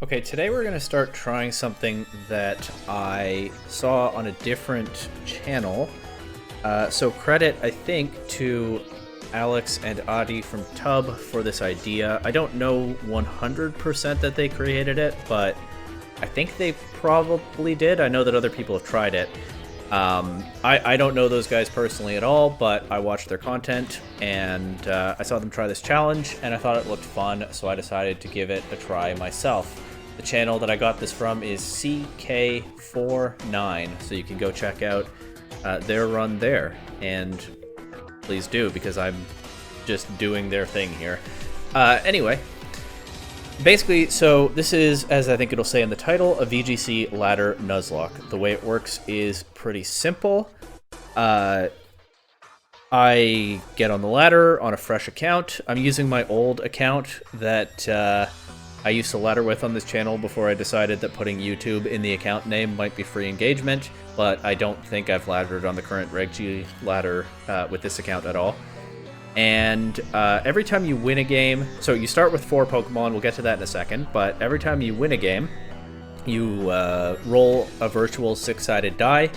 Okay, today we're going to start trying something that I saw on a different channel. So credit, I think, to Alex and Adi from Tub for this idea. I don't know 100% that they created it, but I think they probably did. I know that other people have tried it. I don't know those guys personally at all, but I watched their content, and I saw them try this challenge, and I thought it looked fun, so I decided to give it a try myself. The channel that I got this from is CK49, so you can go check out their run there, and please do, because I'm just doing their thing here. Anyway, basically, so this is, as I think it'll say in the title, a VGC ladder Nuzlocke. The way it works is pretty simple. I get on the ladder on a fresh account. I'm using my old account that I used to ladder with on this channel before I decided that putting YouTube in the account name might be free engagement, but I don't think I've laddered on the current Reg G ladder with this account at all. And every time you win a game, so you start with 4 Pokemon, we'll get to that in a second, but every time you win a game, you roll a virtual 6-sided die,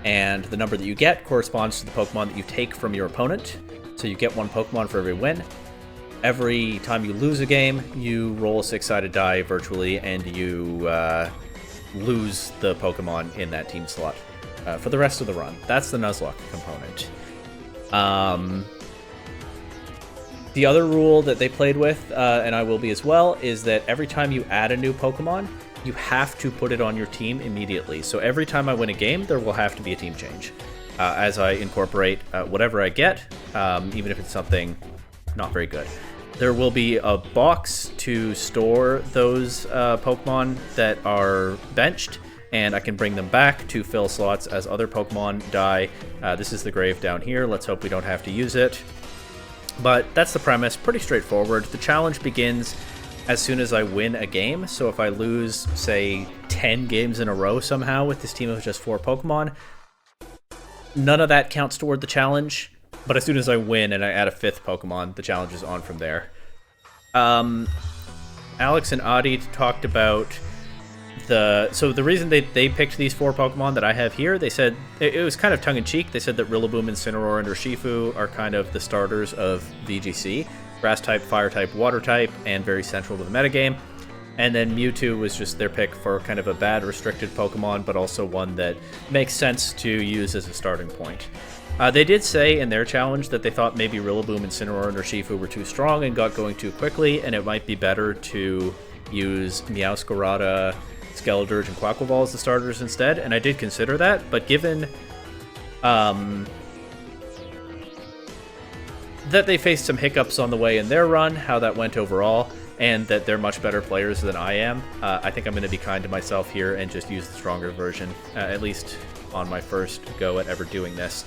and the number that you get corresponds to the Pokemon that you take from your opponent. So you get 1 Pokemon for every win. Every time you lose a game, you roll a 6-sided die virtually, and you lose the Pokemon in that team slot for the rest of the run. That's the Nuzlocke component. The other rule that they played with, and I will be as well, is that every time you add a new Pokemon, you have to put it on your team immediately. So every time I win a game, there will have to be a team change as I incorporate whatever I get, even if it's something not very good. There will be a box to store those Pokemon that are benched, and I can bring them back to fill slots as other Pokemon die. This is the grave down here. Let's hope we don't have to use it. But that's the premise, pretty straightforward. The challenge begins as soon as I win a game. So if I lose, say, 10 games in a row somehow with this team of just 4 Pokemon, none of that counts toward the challenge. But as soon as I win and I add a 5th Pokemon, the challenge is on from there. Alex and Adi talked about the reason they picked these 4 Pokemon that I have here. They said it was kind of tongue-in-cheek. They said that Rillaboom, Incineroar, and Urshifu are kind of the starters of VGC. Grass type, fire type, water type, and very central to the metagame. And then Mewtwo was just their pick for kind of a bad restricted Pokemon, but also one that makes sense to use as a starting point. They did say in their challenge that they thought maybe Rillaboom, Incineroar, and Urshifu were too strong and got going too quickly, and it might be better to use Meowscarada, Skeledirge, and Quaquaval as the starters instead, and I did consider that, but given that they faced some hiccups on the way in their run, how that went overall, and that they're much better players than I am, I think I'm going to be kind to myself here and just use the stronger version, at least on my first go at ever doing this.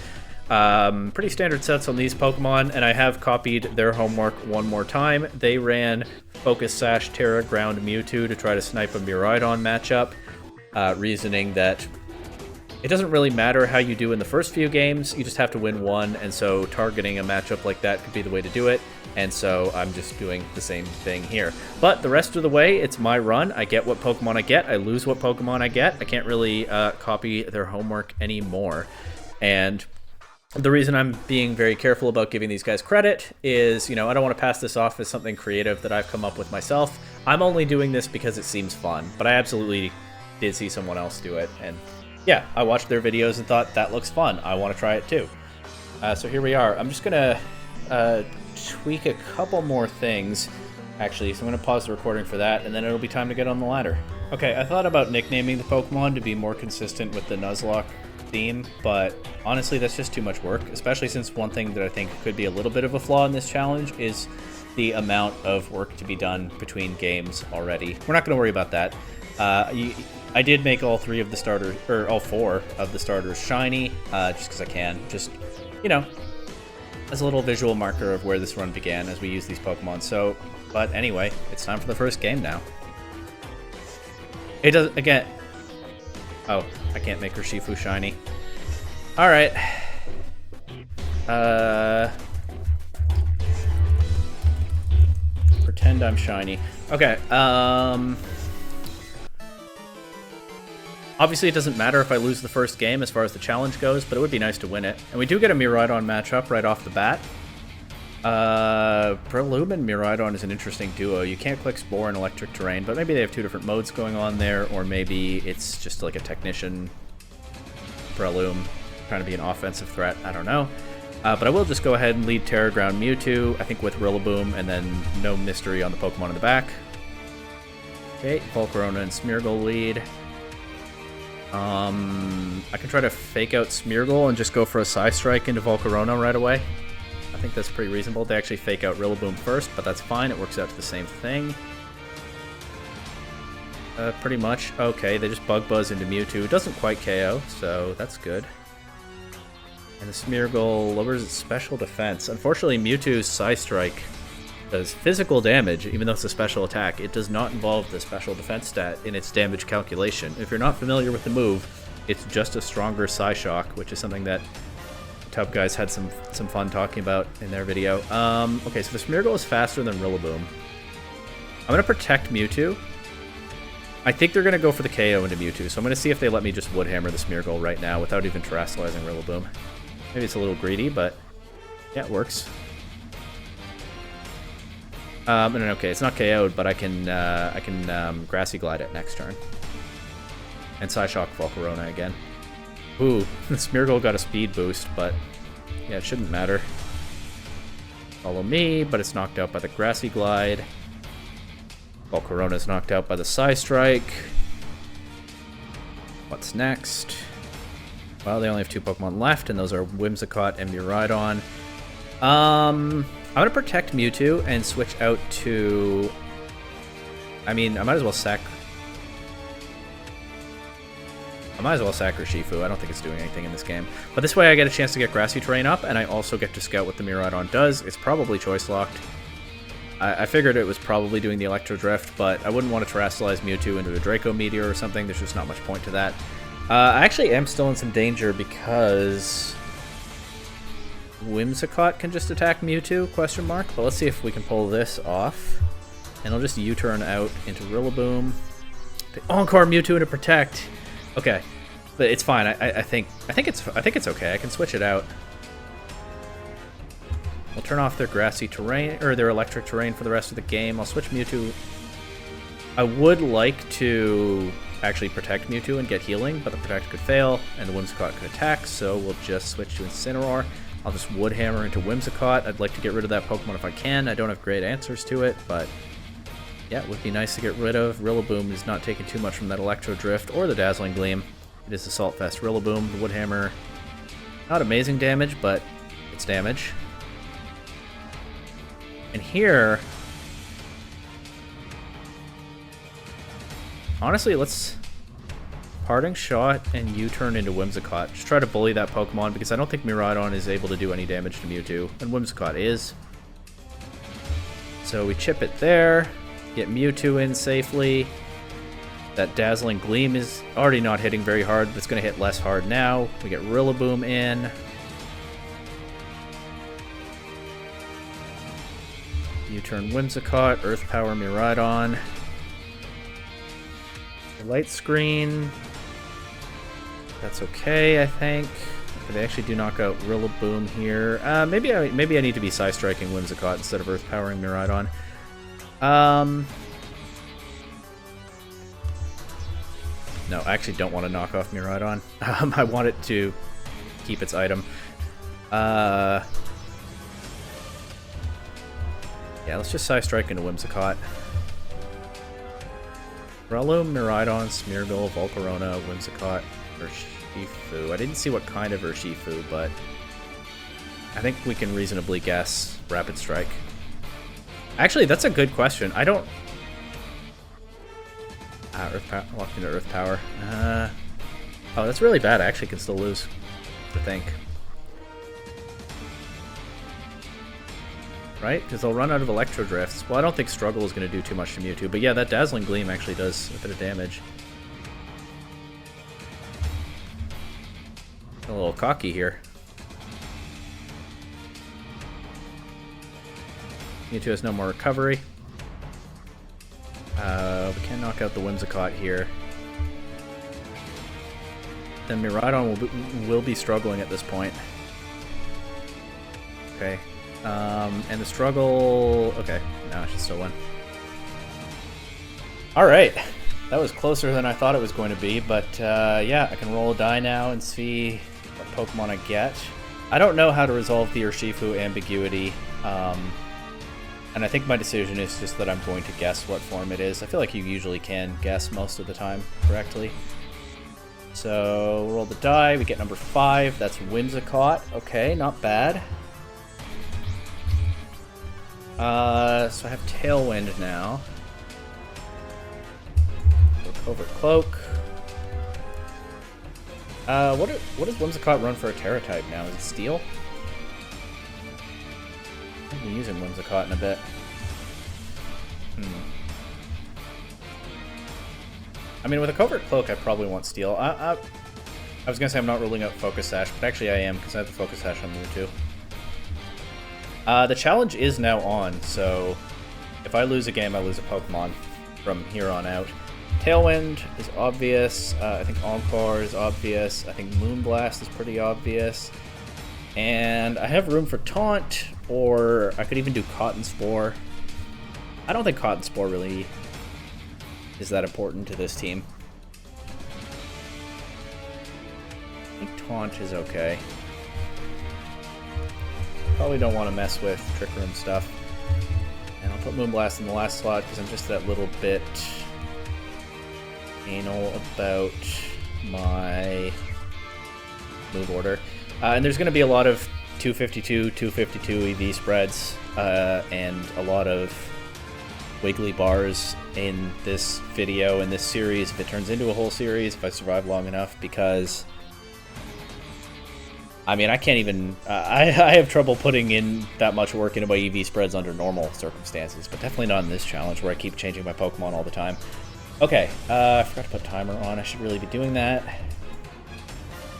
Pretty standard sets on these Pokemon, and I have copied their homework one more time. They ran Focus Sash, Terra, Ground, Mewtwo to try to snipe a Miraidon matchup, reasoning that it doesn't really matter how you do in the first few games, you just have to win one, and so targeting a matchup like that could be the way to do it, and so I'm just doing the same thing here. But the rest of the way, it's my run. I get what Pokemon I get, I lose what Pokemon I get. I can't really copy their homework anymore, and the reason I'm being very careful about giving these guys credit is, I don't want to pass this off as something creative that I've come up with myself. I'm only doing this because it seems fun, but I absolutely did see someone else do it, and yeah, I watched their videos and thought, that looks fun, I want to try it too. So here we are. I'm just going to tweak a couple more things, actually, so I'm going to pause the recording for that, and then it'll be time to get on the ladder. Okay, I thought about nicknaming the Pokemon to be more consistent with the Nuzlocke theme, but honestly that's just too much work, especially since one thing that I think could be a little bit of a flaw in this challenge is the amount of work to be done between games already. We're not going to worry about that. I did make all 3 of the starters, or all 4 of the starters shiny, just because I can, just, as a little visual marker of where this run began as we use these Pokemon. So, but anyway, it's time for the first game now. It does, again, oh, I can't make Urshifu shiny. Alright. Pretend I'm shiny. Okay, Obviously, it doesn't matter if I lose the first game as far as the challenge goes, but it would be nice to win it. And we do get a Miraidon matchup right off the bat. Rillaboom and Miraidon is an interesting duo. You can't click Spore in electric terrain, but maybe they have two different modes going on there, or maybe it's just like a technician Rillaboom trying to be an offensive threat. I don't know. But I will just go ahead and lead Terra Ground Mewtwo, I think with Rillaboom, and then no mystery on the Pokemon in the back. Okay, Volcarona and Smeargle lead. I can try to fake out Smeargle and just go for a Psystrike into Volcarona right away. I think that's pretty reasonable. They actually fake out Rillaboom first, but that's fine. It works out to the same thing. Pretty much. Okay, they just Bug Buzz into Mewtwo. It doesn't quite KO, so that's good. And the Smeargle lowers its special defense. Unfortunately, Mewtwo's Psystrike does physical damage, even though it's a special attack. It does not involve the special defense stat in its damage calculation. If you're not familiar with the move, it's just a stronger Psyshock, which is something that Tub Guys had some fun talking about in their video. Okay, so the Smeargle is faster than Rillaboom. I'm going to protect Mewtwo. I think they're going to go for the KO into Mewtwo, so I'm going to see if they let me just Woodhammer the Smeargle right now without even terrestrializing Rillaboom. Maybe it's a little greedy, but yeah, it works. Okay, it's not KO'd, but I can Grassy Glide it next turn. And Psyshock Volcarona again. Ooh, the Smeargle got a speed boost, but yeah, it shouldn't matter. Follow me, but it's knocked out by the Grassy Glide. Volcarona's knocked out by the Psystrike. What's next? Well, they only have two Pokemon left, and those are Whimsicott and Miraidon. I'm going to protect Mewtwo and switch out to... I mean, I might as well sack Urshifu. I don't think it's doing anything in this game. But this way I get a chance to get Grassy Terrain up, and I also get to scout what the Miraidon does. It's probably Choice Locked. I figured it was probably doing the Electro Drift, but I wouldn't want to terrestrialize Mewtwo into a Draco Meteor or something. There's just not much point to that. I actually am still in some danger because Whimsicott can just attack Mewtwo, question mark. But let's see if we can pull this off. And I'll just U-turn out into Rillaboom. Encore Mewtwo into Protect. Okay, but it's fine. I think it's okay. I can switch it out. We'll turn off their grassy terrain or their electric terrain for the rest of the game. I'll switch Mewtwo. I would like to actually protect Mewtwo and get healing, but the protect could fail and the Whimsicott could attack, so we'll just switch to Incineroar. I'll just Woodhammer into Whimsicott. I'd like to get rid of that Pokemon if I can. I don't have great answers to it, but yeah, it would be nice to get rid of. Rillaboom is not taking too much from that Electro Drift or the Dazzling Gleam. It is Assault Fest Rillaboom. The Woodhammer, not amazing damage, but it's damage. And here, honestly, let's Parting Shot and U-turn into Whimsicott. Just try to bully that Pokemon because I don't think Miraidon is able to do any damage to Mewtwo, and Whimsicott is. So we chip it there, get Mewtwo in safely. That Dazzling Gleam is already not hitting very hard, but it's going to hit less hard now. We get Rillaboom in. U-turn Whimsicott, Earth Power Miraidon. Light Screen. That's okay, I think. They actually do knock out Rillaboom here. Maybe I need to be Psy-striking Whimsicott instead of Earth Powering Miraidon. No, I actually don't want to knock off Miraidon. I want it to keep its item. Yeah, let's just Psy-strike into Whimsicott. Rillaboom, Miraidon, Smeargle, Volcarona, Whimsicott, Urshifu. I didn't see what kind of Urshifu, but I think we can reasonably guess Rapid Strike. Actually, that's a good question. I don't... locked into Earth Power. Oh, that's really bad. I actually can still lose, I think. Right? Because they'll run out of Electro Drifts. Well, I don't think Struggle is going to do too much to Mewtwo, but yeah, that Dazzling Gleam actually does a bit of damage. A little cocky here. Mewtwo has no more recovery. We can knock out the Whimsicott here. then Miraidon will be struggling at this point. Okay. And the struggle... Okay, no, I should still win. Alright. That was closer than I thought it was going to be, but yeah, I can roll a die now and see what Pokemon I get. I don't know how to resolve the Urshifu ambiguity, and I think my decision is just that I'm going to guess what form it is. I feel like you usually can guess most of the time correctly. So, roll the die, we get number 5, that's Whimsicott. Okay, not bad. So I have Tailwind now. Covert Cloak. What does Whimsicott run for a Terra type now? Is it Steel? I haven't been using Whimsicott in a bit. I mean, with a Covert Cloak, I probably want Steel. I was gonna say I'm not ruling out Focus Sash, but actually I am, because I have the Focus Sash on Mewtwo. The challenge is now on, so if I lose a game, I lose a Pokemon from here on out. Tailwind is obvious. I think Encore is obvious. I think Moonblast is pretty obvious. And I have room for Taunt, or I could even do Cotton Spore. I don't think Cotton Spore really is that important to this team. I think Taunt is okay. Probably don't want to mess with Trick Room stuff. And I'll put Moonblast in the last slot because I'm just that little bit anal about my move order. And there's going to be a lot of 252, 252 EV spreads, and a lot of wiggly bars in this video, in this series, if it turns into a whole series, if I survive long enough, because I mean, I can't even... I have trouble putting in that much work into my EV spreads under normal circumstances, but definitely not in this challenge where I keep changing my Pokemon all the time. Okay, I forgot to put timer on. I should really be doing that.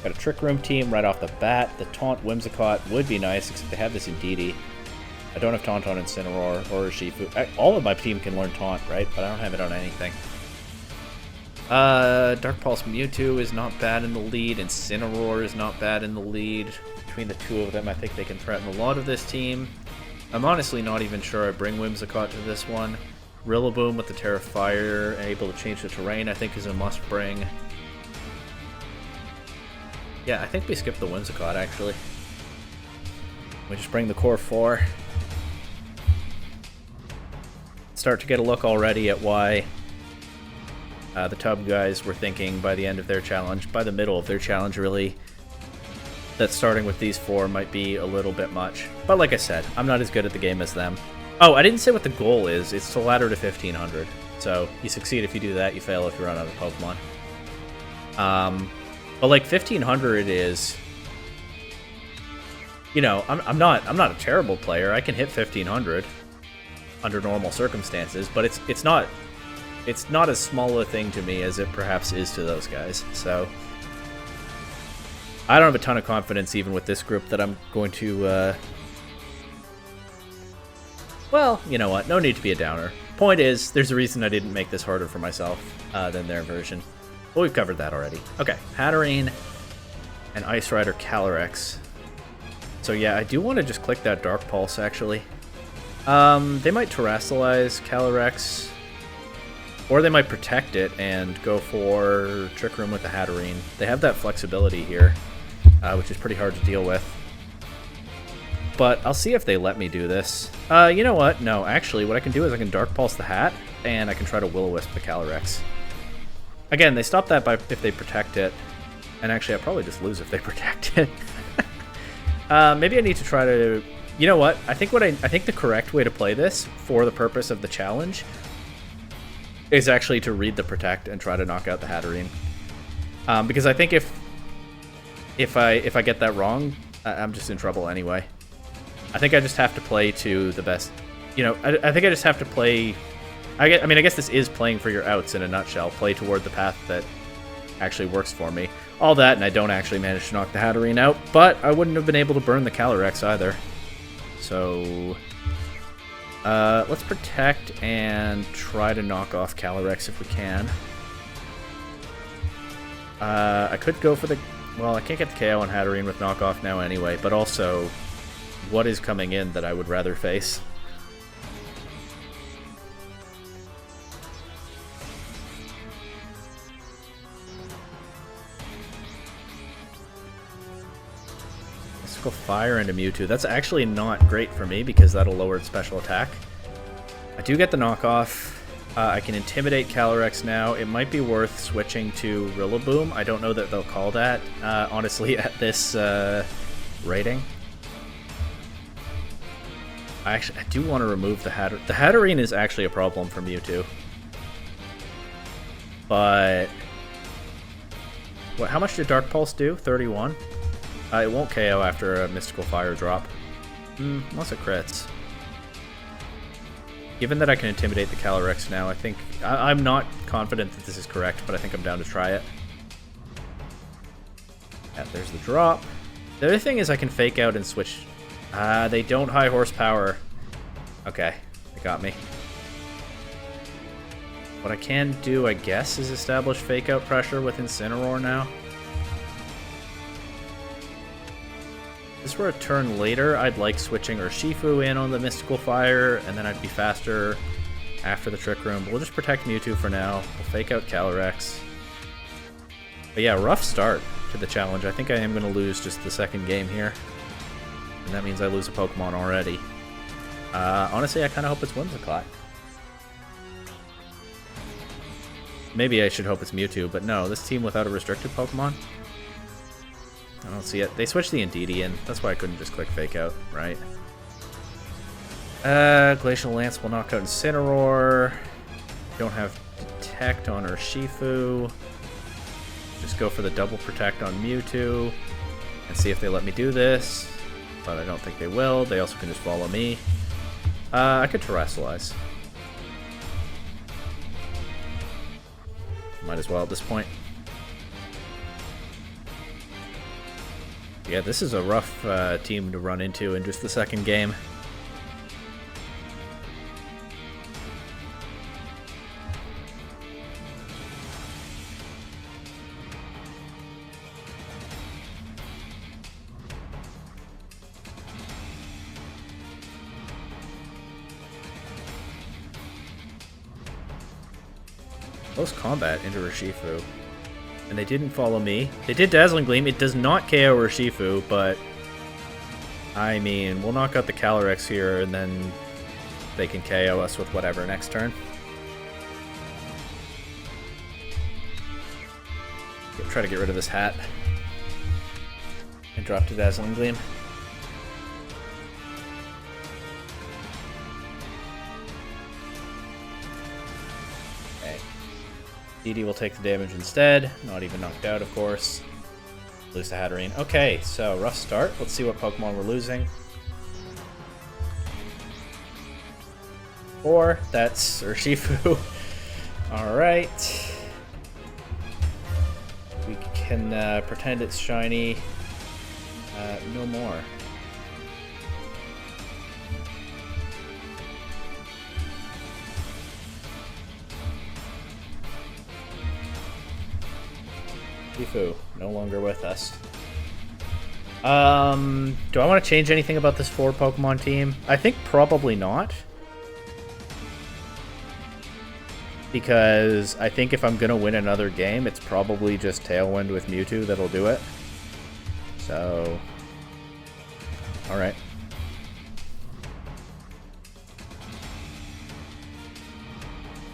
Got a Trick Room team right off the bat. The Taunt Whimsicott would be nice, except they have this Indeedee. I don't have Taunt on Incineroar or Urshifu. All of my team can learn Taunt, right? But I don't have it on anything. Dark Pulse Mewtwo is not bad in the lead. Incineroar is not bad in the lead. Between the two of them, I think they can threaten a lot of this team. I'm honestly not even sure I bring Whimsicott to this one. Rillaboom with the Terra Fire, able to change the terrain, I think is a must bring. Yeah, I think we skip the Whimsicott, actually. We just bring the core 4. Start to get a look already at why the Tub guys were thinking by the end of their challenge, by the middle of their challenge really, that starting with these 4 might be a little bit much. But like I said, I'm not as good at the game as them. Oh, I didn't say what the goal is. It's to ladder to 1500. So you succeed if you do that, you fail if you run out of Pokemon. But like 1500 is, you know, I'm not a terrible player. I can hit 1500 under normal circumstances, but it's not as small a thing to me as it perhaps is to those guys. So I don't have a ton of confidence even with this group that I'm going to well, you know what? No need to be a downer. Point is, there's a reason I didn't make this harder for myself than their version. Well, we've covered that already. Okay, Hatterene and Ice Rider Calyrex. So yeah, I do want to just click that Dark Pulse, actually. They might Terrasilize Calyrex, or they might protect it and go for Trick Room with the Hatterene. They have that flexibility here, which is pretty hard to deal with. But I'll see if they let me do this. You know what? No, actually, what I can do is I can Dark Pulse the Hat, and I can try to Will-O-Wisp the Calyrex. Again, they stop that by if they protect it. And actually, I'll probably just lose if they protect it. Maybe I need to try to... You know what? I think the correct way to play this, for the purpose of the challenge, is actually to read the Protect and try to knock out the Hatterene. Because I think if I get that wrong, I'm just in trouble anyway. I think I just have to play to the best... You know, I think I just have to play... I guess this is playing for your outs in a nutshell. Play toward the path that actually works for me. All that, and I don't actually manage to knock the Hatterene out, but I wouldn't have been able to burn the Calyrex either. So... let's Protect and try to knock off Calyrex if we can. I could go for the... Well, I can't get the KO on Hatterene with knockoff now anyway, but also, what is coming in that I would rather face? Mystical Fire into Mewtwo. That's actually not great for me because that'll lower its special attack. I do get the knockoff. I can Intimidate Calyrex now. It might be worth switching to Rillaboom. I don't know that they'll call that, honestly, at this rating. I do want to remove the Hatterene. The Hatterene is actually a problem for Mewtwo. But... What? How much did Dark Pulse do? 31? It won't KO after a Mystical Fire drop. Unless it crits. Given that I can Intimidate the Calyrex now, I think... I'm not confident that this is correct, but I think I'm down to try it. Yeah, there's the drop. The other thing is I can Fake Out and switch... they don't high horsepower. Okay, they got me. What I can do, I guess, is establish Fake Out pressure with Incineroar now. If this were a turn later, I'd like switching Urshifu in on the Mystical Fire, and then I'd be faster after the Trick Room. But we'll just protect Mewtwo for now. We'll Fake Out Calyrex. But yeah, rough start to the challenge. I think I am going to lose just the second game here. And that means I lose a Pokemon already. Honestly, I kind of hope it's Whimsicott. Maybe I should hope it's Mewtwo, but no, this team without a restricted Pokemon? I don't see it. They switched the Indeedee in. That's why I couldn't just click Fake Out, right? Glacial Lance will knock out Incineroar. Don't have Detect on Urshifu. Just go for the double Protect on Mewtwo and see if they let me do this. But I don't think they will. They also can just follow me. I could Terrasilize. Might as well at this point. Yeah, this is a rough team to run into in just the second game. Close combat into Urshifu. And they didn't follow me. They did Dazzling Gleam. It does not KO Urshifu, but... I mean, we'll knock out the Calyrex here, and then they can KO us with whatever next turn. Try to get rid of this hat. And drop to Dazzling Gleam. Indeedee will take the damage instead. Not even knocked out, of course. Lose to Hatterene. Okay, so rough start. Let's see what Pokemon we're losing. 4. That's Urshifu. Alright. We can pretend it's shiny. No more. Urshifu, no longer with us. Do I want to change anything about this 4 Pokemon team? I think probably not. Because I think if I'm going to win another game, it's probably just Tailwind with Mewtwo that'll do it. So... Alright.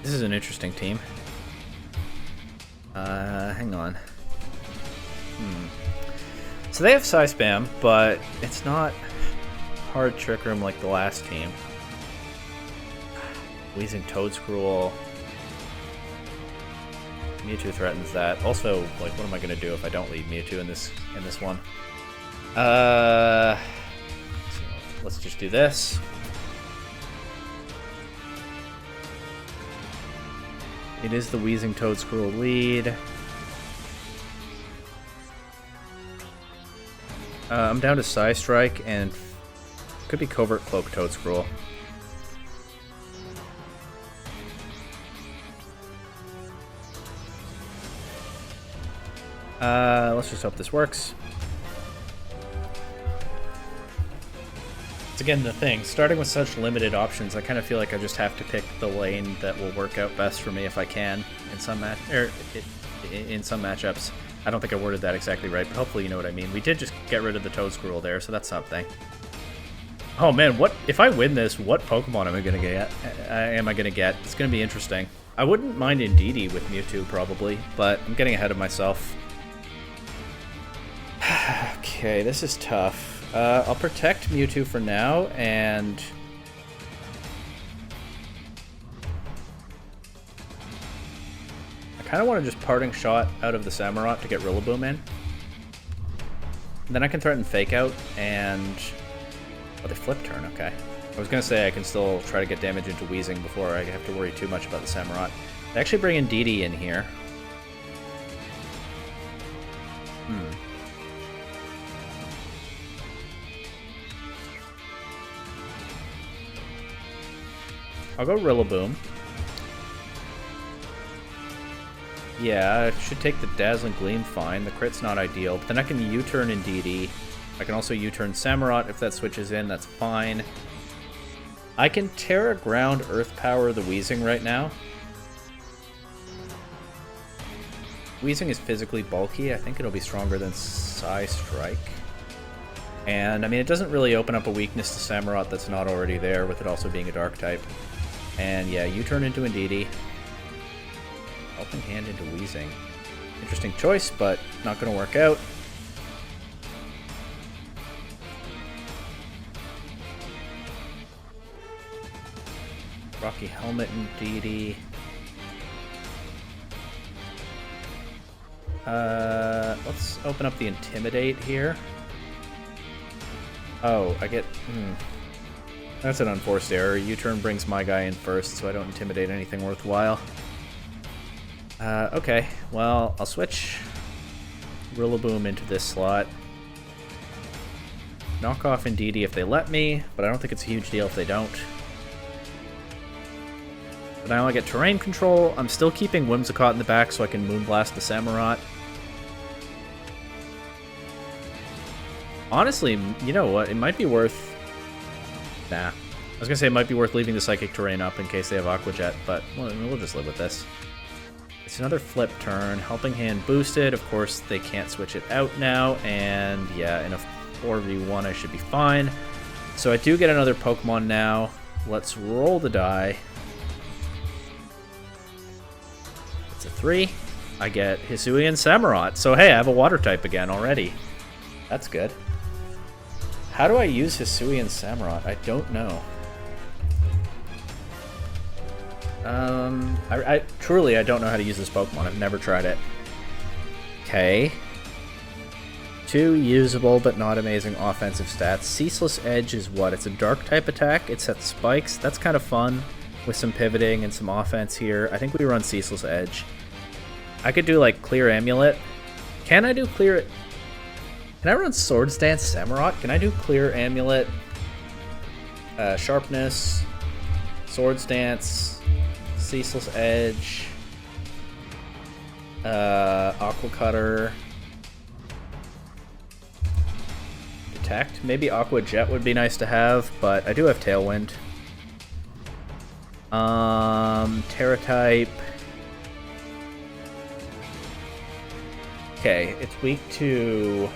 This is an interesting team. Hang on. So they have Psy Spam, but it's not hard Trick Room like the last team. Wheezing Toedscruel. Mewtwo threatens that. Also, like, what am I gonna do if I don't lead Mewtwo in this one? So let's just do this. It is the Wheezing Toedscruel lead. I'm down to Psy Strike and could be Covert Cloak Toedscruel. Let's just hope this works. It's again the thing, starting with such limited options, I kind of feel like I just have to pick the lane that will work out best for me if I can in some matchups. I don't think I worded that exactly right, but hopefully you know what I mean. We did just get rid of the Toedsquirrel there, so that's something. Oh man, what if I win this? What Pokemon am I gonna get? It's gonna be interesting. I wouldn't mind Indeedee with Mewtwo probably, but I'm getting ahead of myself. Okay, this is tough. I'll protect Mewtwo for now, and I kind of want to just Parting Shot out of the Samurott to get Rillaboom in. Then I can threaten Fake Out, and... Oh, they flip turn, okay. I was going to say I can still try to get damage into Weezing before I have to worry too much about the Samurott. They actually bring Indeedee in here. I'll go Rillaboom. Yeah, I should take the Dazzling Gleam fine. The crit's not ideal, but then I can U-turn Indeedee. I can also U-turn Samurott if that switches in, that's fine. I can Terra Ground Earth Power the Weezing right now. Weezing is physically bulky. I think it'll be stronger than Psy Strike. And, I mean, it doesn't really open up a weakness to Samurott that's not already there, with it also being a Dark type. And yeah, U-turn into Indeedee. Helping Hand into Weezing. Interesting choice, but not going to work out. Rocky Helmet Indeedee. Let's open up the Intimidate here. Oh, I get... That's an unforced error. U-turn brings my guy in first, so I don't intimidate anything worthwhile. Okay, well, I'll switch Rillaboom into this slot. Knock off Indeedee if they let me, but I don't think it's a huge deal if they don't. But now I get terrain control. I'm still keeping Whimsicott in the back so I can Moonblast the Samurott. Honestly, you know what? It might be worth... Nah. I was gonna say it might be worth leaving the Psychic Terrain up in case they have Aqua Jet, but we'll just live with this. It's another flip turn. Helping Hand boosted. Of course, they can't switch it out now, and yeah, in a 4v1 I should be fine. So I do get another Pokemon now. Let's roll the die. It's a 3. I get Hisuian Samurott. So hey, I have a Water type again already. That's good. How do I use Hisuian Samurott? I don't know. I truly don't know how to use this Pokemon. I've never tried it. Okay. 2 usable but not amazing offensive stats. Ceaseless Edge is what? It's a Dark type attack. It sets spikes. That's kind of fun with some pivoting and some offense here. I think we run Ceaseless Edge. I could do like Clear Amulet. Can I do Clear... Can I run Swords Dance Samurott? Can I do Clear Amulet, Sharpness, Swords Dance, Ceaseless Edge, Aqua Cutter, Detect? Maybe Aqua Jet would be nice to have, but I do have Tailwind. Terra type. Okay, it's weak to...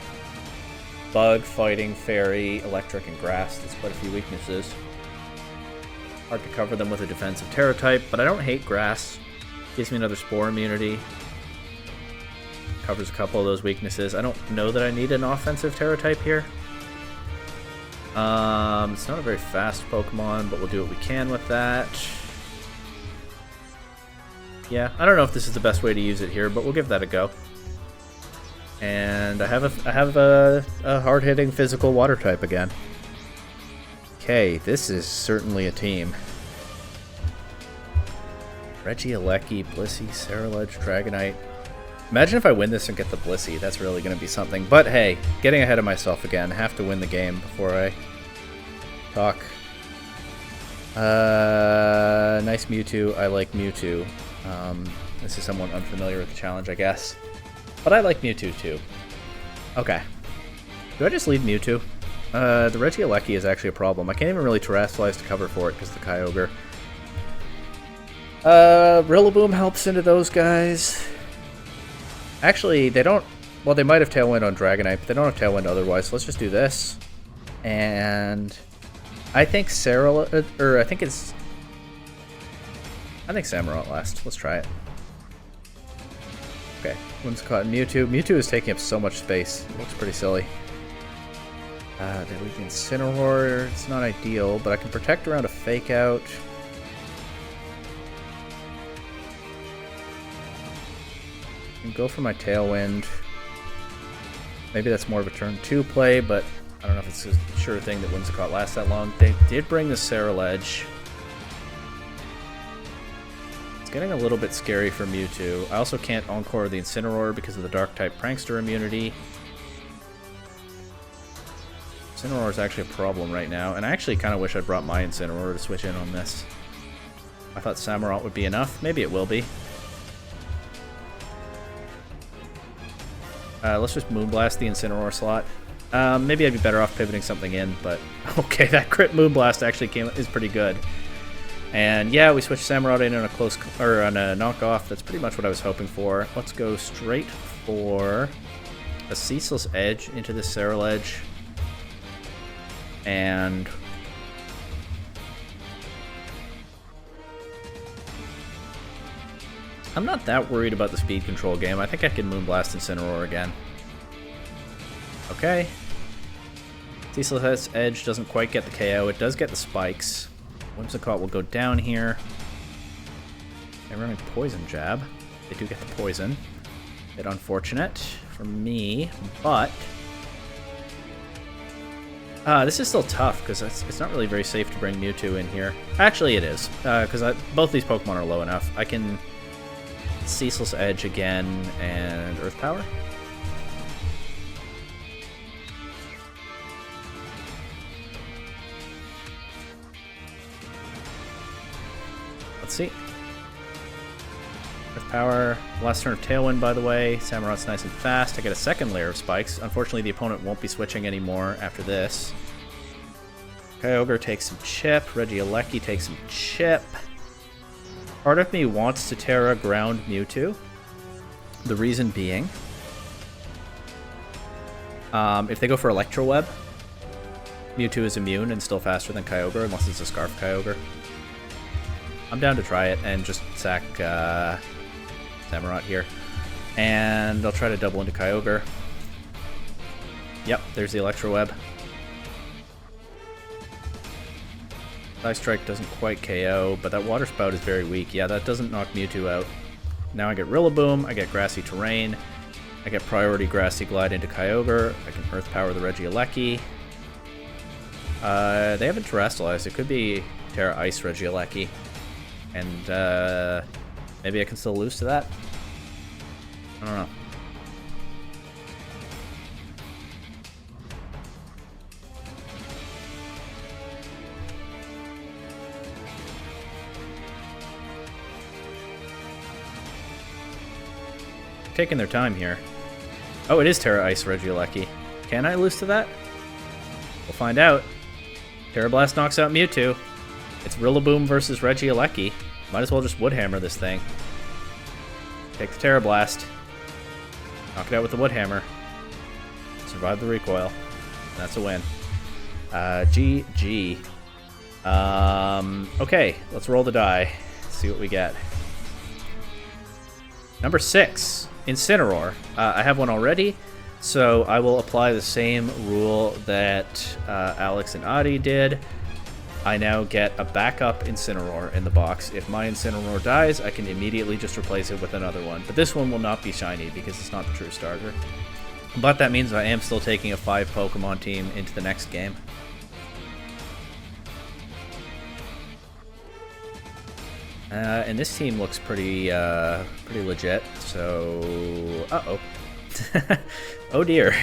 Bug, Fighting, Fairy, Electric, and Grass. That's quite a few weaknesses. Hard to cover them with a defensive Terra type, but I don't hate Grass. Gives me another Spore immunity. Covers a couple of those weaknesses. I don't know that I need an offensive Terra type here. It's not a very fast Pokemon, but we'll do what we can with that. Yeah, I don't know if this is the best way to use it here, but we'll give that a go. And I have a hard-hitting physical Water type again. Okay, this is certainly a team. Regieleki, Blissey, Cerulege, Dragonite. Imagine if I win this and get the Blissey. That's really going to be something. But hey, getting ahead of myself again. Have to win the game before I talk. Nice Mewtwo. I like Mewtwo. This is someone unfamiliar with the challenge, I guess. But I like Mewtwo too. Okay. Do I just leave Mewtwo? The Regieleki is actually a problem. I can't even really Terrestrialize to cover for it because the Kyogre. Rillaboom helps into those guys. Actually, they don't... Well, they might have Tailwind on Dragonite, but they don't have Tailwind otherwise, so let's just do this. And... I think I think Samurott last. Let's try it. Okay, Whimsicott and Mewtwo. Mewtwo is taking up so much space. It looks pretty silly. They leave the Incineroar. It's not ideal, but I can protect around a Fake Out. I can go for my Tailwind. Maybe that's more of a turn 2 play, but I don't know if it's a sure thing that Whimsicott lasts that long. They did bring the Ceruledge. It's getting a little bit scary for Mewtwo. I also can't Encore the Incineroar because of the Dark-type Prankster immunity. Incineroar is actually a problem right now, and I actually kind of wish I'd brought my Incineroar to switch in on this. I thought Samurott would be enough. Maybe it will be. Let's just Moonblast the Incineroar slot. Maybe I'd be better off pivoting something in, but okay, that crit Moonblast actually is pretty good. And yeah, we switched Samurott in on a close or on a knockoff. That's pretty much what I was hoping for. Let's go straight for a Ceaseless Edge into the Ceruledge. And I'm not that worried about the speed control game. I think I can Moonblast Incineroar again. Okay. Ceaseless Edge doesn't quite get the KO. It does get the spikes. Whimsicott will go down here. They're running Poison Jab. They do get the poison. Bit unfortunate for me, but this is still tough because it's not really very safe to bring Mewtwo in here. Actually, it is because both these Pokemon are low enough. I can Ceaseless Edge again and Earth Power. Let's see. Earth Power. Last turn of Tailwind, by the way. Samurott's nice and fast. I get a second layer of spikes. Unfortunately, the opponent won't be switching anymore after this. Kyogre takes some chip. Regieleki takes some chip. Part of me wants to Terra Ground Mewtwo. The reason being, if they go for Electro Web, Mewtwo is immune and still faster than Kyogre, unless it's a Scarf Kyogre. I'm down to try it and just sack Samurott here. And I'll try to double into Kyogre. Yep, there's the Electro Web. Ice Strike doesn't quite KO, but that Water Spout is very weak. Yeah, that doesn't knock Mewtwo out. Now I get Rillaboom, I get Grassy Terrain, I get Priority Grassy Glide into Kyogre, I can Earth Power the Regieleki. They haven't Terrestrialized. It could be Terra Ice Regieleki. And maybe I can still lose to that? I don't know. Taking their time here. Oh, it is Terra Ice Regieleki. Can I lose to that? We'll find out. Terra Blast knocks out Mewtwo. It's Rillaboom versus Regieleki. Might as well just Woodhammer this thing. Take the Terra Blast. Knock it out with the Woodhammer. Survive the recoil. That's a win. GG. Okay, let's roll the die. See what we get. Number 6. Incineroar. I have one already, so I will apply the same rule that Alex and Adi did. I now get a backup Incineroar in the box. If my Incineroar dies, I can immediately just replace it with another one. But this one will not be shiny because it's not the true starter. But that means I am still taking a 5 Pokemon team into the next game. And this team looks pretty legit, so... Uh-oh. Oh dear.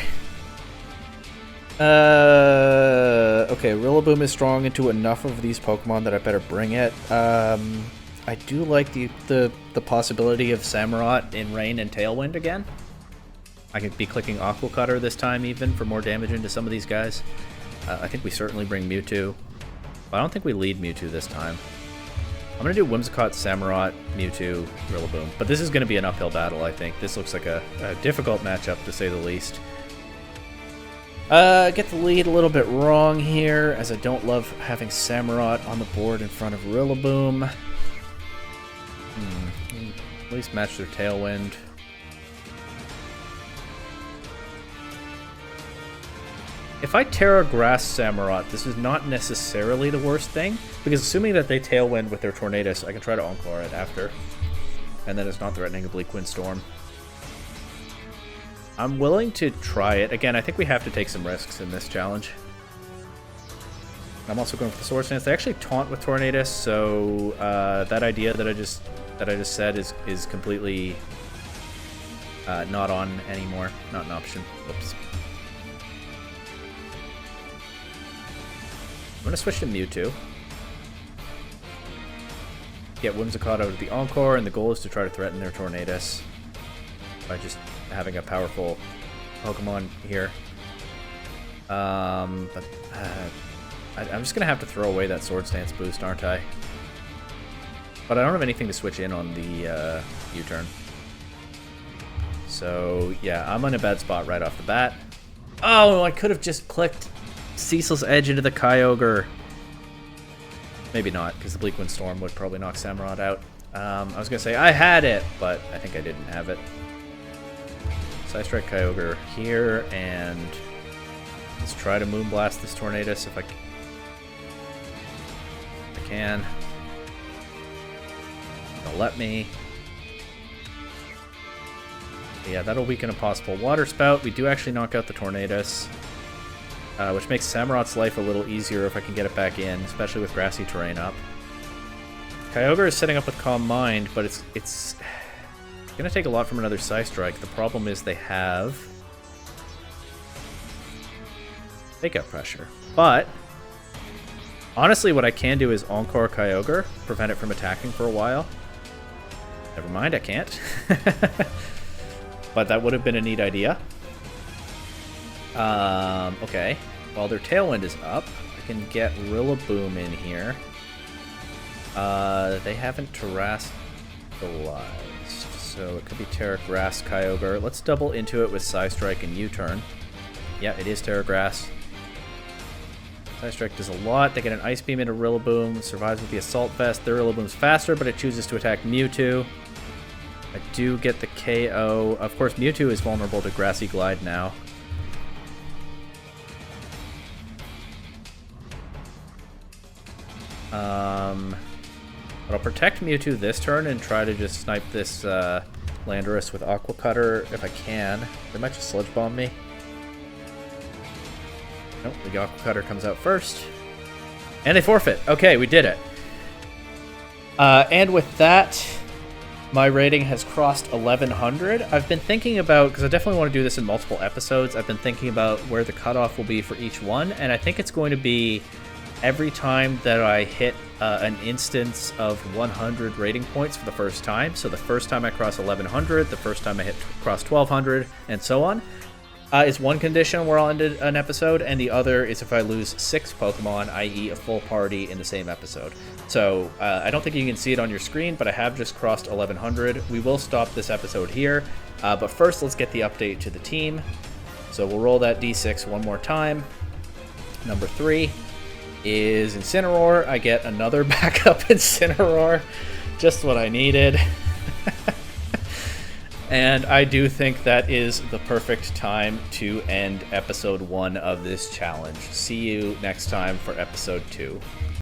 Okay, Rillaboom is strong into enough of these Pokemon that I better bring it. I do like the possibility of Samurott in Rain and Tailwind again. I could be clicking Aqua Cutter this time even for more damage into some of these guys. I think we certainly bring Mewtwo. But I don't think we lead Mewtwo this time. I'm going to do Whimsicott, Samurott, Mewtwo, Rillaboom. But this is going to be an uphill battle, I think. This looks like a difficult matchup, to say the least. Get the lead a little bit wrong here, as I don't love having Samurott on the board in front of Rillaboom. At least match their Tailwind. If I Terra Grass Samurott, this is not necessarily the worst thing, because assuming that they Tailwind with their Tornadus, I can try to Encore it after, and then it's not threatening a Bleak Wind Storm. I'm willing to try it. Again, I think we have to take some risks in this challenge. I'm also going for the Sword Stance. They actually taunt with Tornadus, so that idea that I just said is completely not on anymore. Not an option. Whoops. I'm going to switch to Mewtwo. Get Whimsicott out of the Encore, and the goal is to try to threaten their Tornadus by just having a powerful Pokemon here. I'm just going to have to throw away that Sword Stance boost, aren't I? But I don't have anything to switch in on the U-turn. So, yeah, I'm in a bad spot right off the bat. Oh, I could have just clicked Cecil's Edge into the Kyogre. Maybe not, because the Bleak Wind Storm would probably knock Samurott out. I was going to say I had it, but I think I didn't have it. Side Strike Kyogre here, and let's try to Moonblast this Tornadus if I can. They'll let me. Yeah, that'll weaken a possible Water Spout. We do actually knock out the Tornadus. Which makes Samurott's life a little easier if I can get it back in, especially with grassy terrain up. Kyogre is setting up with Calm Mind, but it's going to take a lot from another Psystrike. The problem is they have Fake-Out Pressure. But honestly, what I can do is Encore Kyogre, prevent it from attacking for a while. Never mind, I can't. But that would have been a neat idea. Okay. While their Tailwind is up, I can get Rillaboom in here. They haven't Terrastalized, so it could be Terra Grass Kyogre. Let's double into it with Psystrike and U-turn. Yeah, it is Terra Grass. Psystrike does a lot. They get an Ice Beam into Rillaboom, survives with the Assault Vest. Their Rillaboom's faster, but it chooses to attack Mewtwo. I do get the KO. Of course, Mewtwo is vulnerable to Grassy Glide now. But I'll protect Mewtwo this turn and try to just snipe this Landorus with Aqua Cutter if I can. They might just Sludge Bomb me. Nope, the Aqua Cutter comes out first. And they forfeit. Okay, we did it. And with that, my rating has crossed 1100. I've been thinking about, because I definitely want to do this in multiple episodes, I've been thinking about where the cutoff will be for each one, and I think it's going to be every time that I hit an instance of 100 rating points for the first time. So the first time I cross 1100, the first time I cross 1200, and so on, is one condition where I'll end an episode, and the other is if I lose 6 Pokemon, i.e. a full party in the same episode. So I don't think you can see it on your screen, but I have just crossed 1100. We will stop this episode here, but first let's get the update to the team. So we'll roll that D6 one more time. Number 3 is Incineroar. I get another backup Incineroar, just what I needed. And I do think that is the perfect time to end episode 1 of this challenge. See you next time for episode 2.